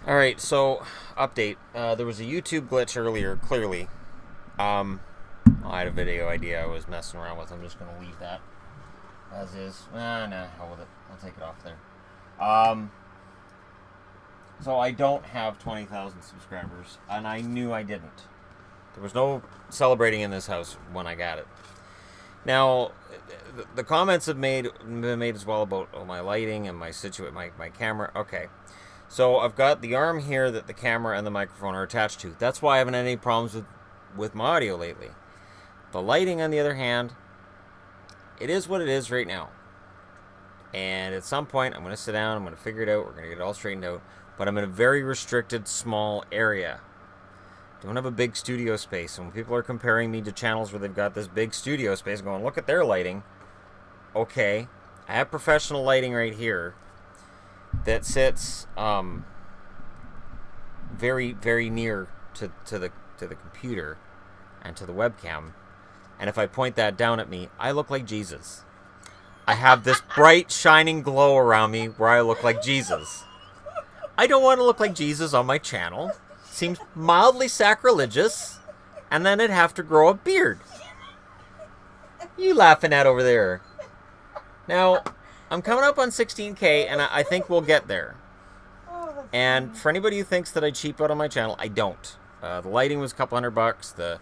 Alright, so, update. There was a YouTube glitch earlier, clearly. I had a video idea I was messing around with. I'm just going to leave that as is. Nah, hell with it. I'll take it off there. Um, so I don't have 20,000 subscribers, and I knew I didn't. There was no celebrating in this house when I got it. Now, the comments have been made as well about my lighting and my camera. Okay, so I've got the arm here that the camera and the microphone are attached to. That's why I haven't had any problems with my audio lately. The lighting, on the other hand, it is what it is right now. And at some point, I'm going to sit down, I'm going to figure it out, we're going to get it all straightened out. But I'm in a very restricted, small area. Don't have a big studio space. And when people are comparing me to channels where they've got this big studio space, going, look at their lighting. Okay, I have professional lighting right here that sits very, very near to the computer and to the webcam. And if I point that down at me, I look like Jesus. I have this bright, shining glow around me where I look like Jesus. I don't want to look like Jesus on my channel. Seems mildly sacrilegious. And then I'd have to grow a beard. You laughing at over there? Now, I'm coming up on 16K, and I think we'll get there. And for anybody who thinks that I cheap out on my channel, I don't. The lighting was a couple $100.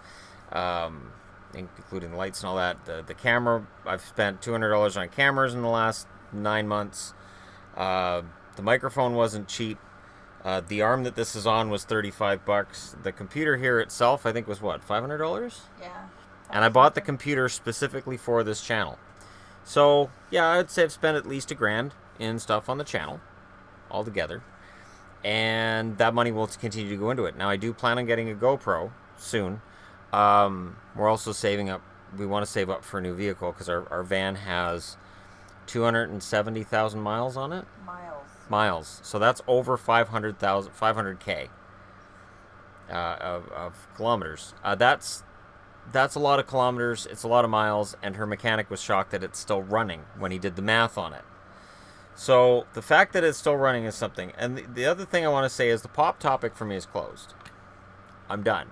Including the lights and all that. The camera, I've spent $200 on cameras in the last 9 months. The microphone wasn't cheap. The arm that this is on was $35. The computer here itself, I think, was what, $500? Yeah. And I bought the computer specifically for this channel. So, yeah, I'd say I've spent at least $1,000 in stuff on the channel altogether. And that money will continue to go into it. Now, I do plan on getting a GoPro soon. We're also saving up. We want to save up for a new vehicle because our van has 270,000 miles on it. Miles. So that's over 500K of kilometers. That's a lot of kilometers. It's a lot of miles. And her mechanic was shocked that it's still running when he did the math on it. So the fact that it's still running is something. And the other thing I want to say is the pop topic for me is closed. I'm done.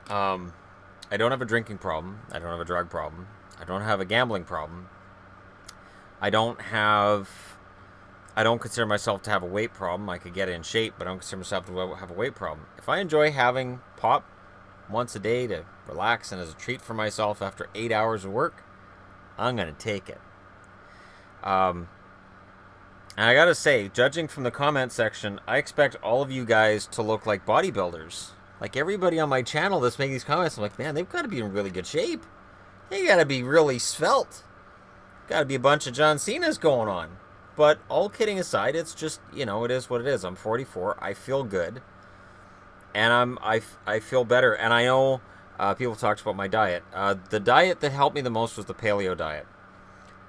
I don't have a drinking problem. I don't have a drug problem. I don't have a gambling problem. I don't consider myself to have a weight problem. I could get in shape, but I don't consider myself to have a weight problem. If I enjoy having pop once a day to relax and as a treat for myself after 8 hours of work, I'm going to take it. And I gotta say, judging from the comment section, I expect all of you guys to look like bodybuilders. Like everybody on my channel that's making these comments, I'm like, man, they've got to be in really good shape. They got to be really svelte. Got to be a bunch of John Cena's going on. But all kidding aside, it's just, it is what it is. I'm 44. I feel good. And I feel better. And I know people talked about my diet. The diet that helped me the most was the paleo diet.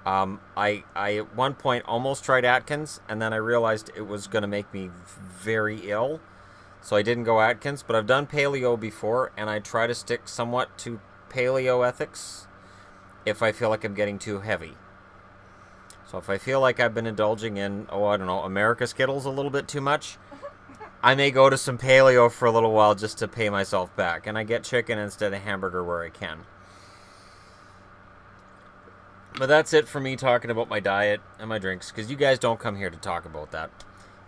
I at one point almost tried Atkins, and then I realized it was going to make me very ill. So I didn't go Atkins, but I've done paleo before, and I try to stick somewhat to paleo ethics if I feel like I'm getting too heavy. So if I feel like I've been indulging in, America Skittles a little bit too much, I may go to some paleo for a little while just to pay myself back. And I get chicken instead of hamburger where I can. But that's it for me talking about my diet and my drinks, because you guys don't come here to talk about that.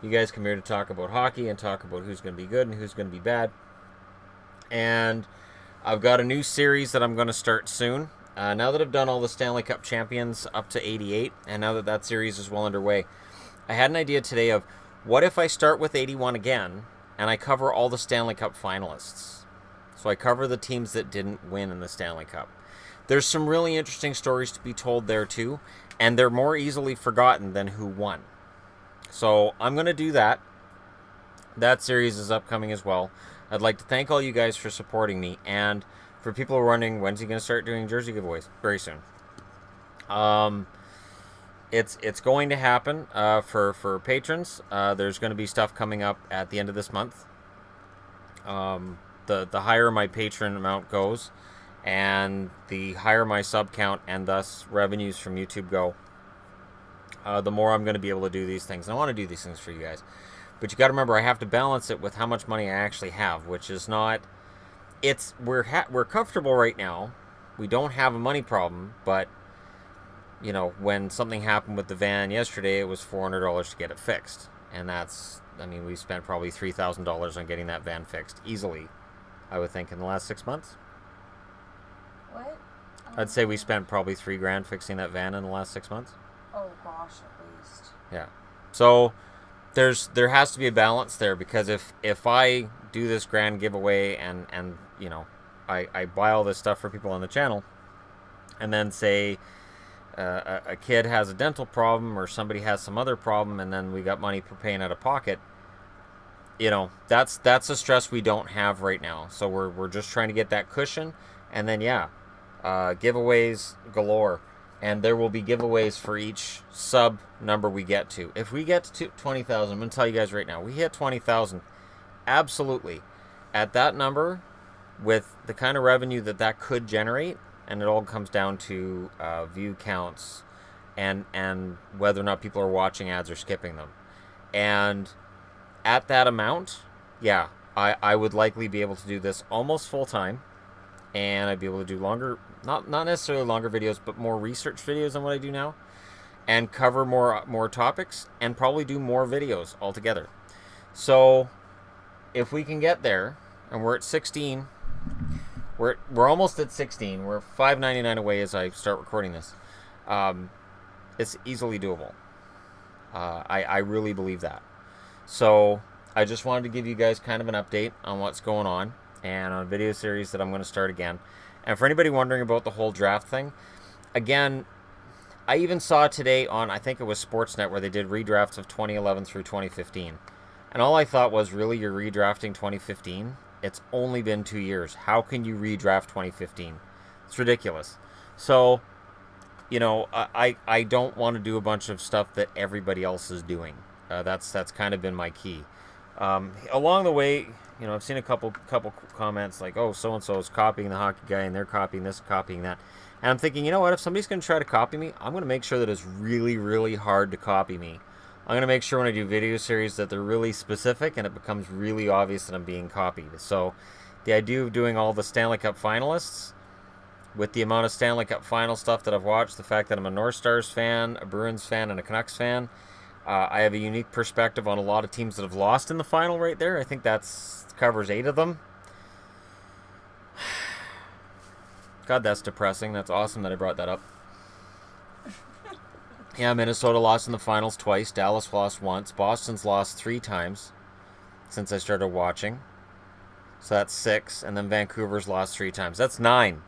You guys come here to talk about hockey and talk about who's going to be good and who's going to be bad. And I've got a new series that I'm going to start soon. Now that I've done all the Stanley Cup champions up to 88, and now that series is well underway, I had an idea today of what if I start with 81 again and I cover all the Stanley Cup finalists. So I cover the teams that didn't win in the Stanley Cup. There's some really interesting stories to be told there too, and they're more easily forgotten than who won. So I'm going to do that. That series is upcoming as well. I'd like to thank all you guys for supporting me, and for people who are wondering, when's he going to start doing jersey giveaways? Very soon. It's going to happen for patrons. There's going to be stuff coming up at the end of this month. The higher my patron amount goes, and the higher my sub count and thus revenues from YouTube go, the more I'm going to be able to do these things. And I want to do these things for you guys. But you got to remember, I have to balance it with how much money I actually have, which is not... We're comfortable right now. We don't have a money problem, but, you know, when something happened with the van yesterday, it was $400 to get it fixed. And that's... I mean, we spent probably $3,000 on getting that van fixed. Easily, I would think, in the last 6 months. What? I'd say we spent probably $3,000 fixing that van in the last 6 months. Oh gosh, at least. Yeah. So there has to be a balance there, because if I do this grand giveaway and you know, I buy all this stuff for people on the channel, and then say a kid has a dental problem or somebody has some other problem, and then we got money for paying out of pocket, you know, that's a stress we don't have right now. So we're just trying to get that cushion, and then giveaways galore. And there will be giveaways for each sub number we get to. If we get to 20,000, I'm going to tell you guys right now, we hit 20,000, absolutely. At that number, with the kind of revenue that could generate, and it all comes down to view counts and whether or not people are watching ads or skipping them. And at that amount, yeah, I would likely be able to do this almost full-time. And I'd be able to do longer, not necessarily longer videos, but more research videos than what I do now, and cover more topics, and probably do more videos altogether. So if we can get there, and we're at 16, we're almost at 16. We're $5.99 away as I start recording this. It's easily doable. I really believe that. So I just wanted to give you guys kind of an update on what's going on, and on a video series that I'm going to start again. And for anybody wondering about the whole draft thing, again, I even saw today on, I think it was Sportsnet, where they did redrafts of 2011 through 2015. And all I thought was, really, you're redrafting 2015? It's only been 2 years. How can you redraft 2015? It's ridiculous. So, you know, I don't want to do a bunch of stuff that everybody else is doing. That's kind of been my key. Along the way, you know, I've seen a couple comments like, oh, so-and-so is copying the hockey guy, and they're copying this, copying that. And I'm thinking, you know what, if somebody's going to try to copy me, I'm going to make sure that it's really, really hard to copy me. I'm going to make sure when I do video series that they're really specific and it becomes really obvious that I'm being copied. So the idea of doing all the Stanley Cup finalists, with the amount of Stanley Cup final stuff that I've watched, the fact that I'm a North Stars fan, a Bruins fan, and a Canucks fan, I have a unique perspective on a lot of teams that have lost in the final right there. I think that's covers 8 of them. God, that's depressing. That's awesome that I brought that up. Yeah, Minnesota lost in the finals twice. Dallas lost once. Boston's lost 3 times since I started watching. So that's 6. And then Vancouver's lost 3 times. That's 9.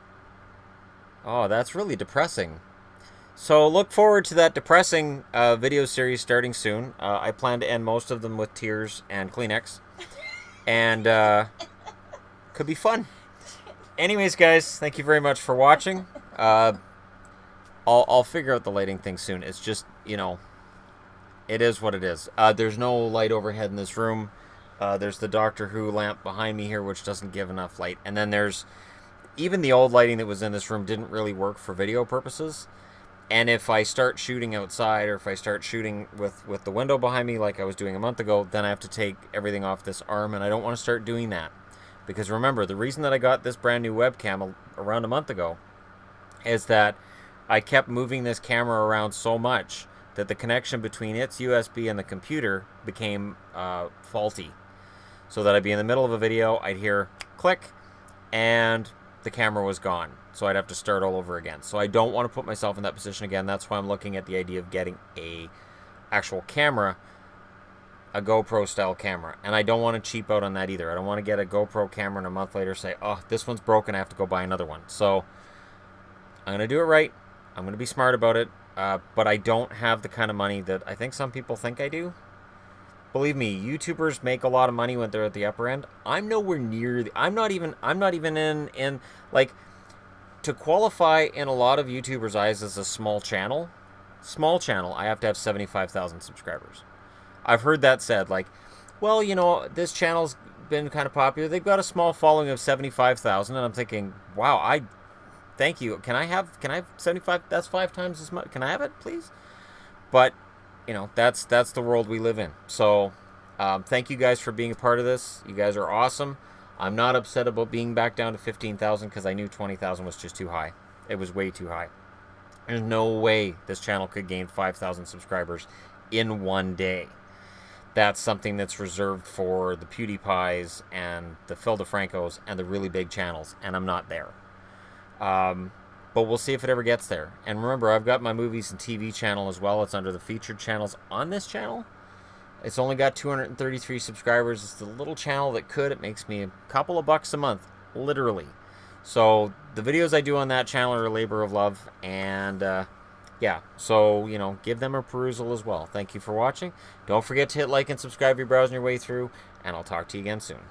Oh, that's really depressing. So look forward to that depressing video series starting soon. I plan to end most of them with tears and Kleenex. And could be fun. Anyways, guys, thank you very much for watching. I'll figure out the lighting thing soon. It's just, you know, it is what it is. There's no light overhead in this room. There's the Doctor Who lamp behind me here, which doesn't give enough light. And then there's even the old lighting that was in this room didn't really work for video purposes. And if I start shooting outside, or if I start shooting with the window behind me like I was doing a month ago, then I have to take everything off this arm, and I don't want to start doing that. Because remember, the reason that I got this brand new webcam around a month ago is that I kept moving this camera around so much that the connection between its USB and the computer became faulty. So that I'd be in the middle of a video, I'd hear click, and the camera was gone. So I'd have to start all over again. So I don't want to put myself in that position again. That's why I'm looking at the idea of getting a actual camera, a GoPro style camera. And I don't want to cheap out on that either. I don't want to get a GoPro camera and a month later say, oh, this one's broken, I have to go buy another one. So I'm going to do it right. I'm going to be smart about it. But I don't have the kind of money that I think some people think I do. Believe me, YouTubers make a lot of money when they're at the upper end. I'm nowhere near I'm not even in like, to qualify in a lot of YouTubers' eyes as a small channel, I have to have 75,000 subscribers. I've heard that said, like, well, you know, this channel's been kind of popular. They've got a small following of 75,000, and I'm thinking, wow, thank you. Can I have 75? That's 5 times as much. Can I have it, please? But that's the world we live in. So thank you guys for being a part of this. You guys are awesome. I'm not upset about being back down to 15,000 because I knew 20,000 was just too high. It was way too high. There's no way this channel could gain 5,000 subscribers in one day. That's something that's reserved for the PewDiePies and the Phil DeFrancos and the really big channels, and I'm not there. But we'll see if it ever gets there. And remember, I've got my movies and TV channel as well. It's under the featured channels on this channel. It's only got 233 subscribers. It's the little channel that could. It makes me a couple of bucks a month, literally. So the videos I do on that channel are a labor of love. And yeah, so, give them a perusal as well. Thank you for watching. Don't forget to hit like and subscribe if you're browsing your way through. And I'll talk to you again soon.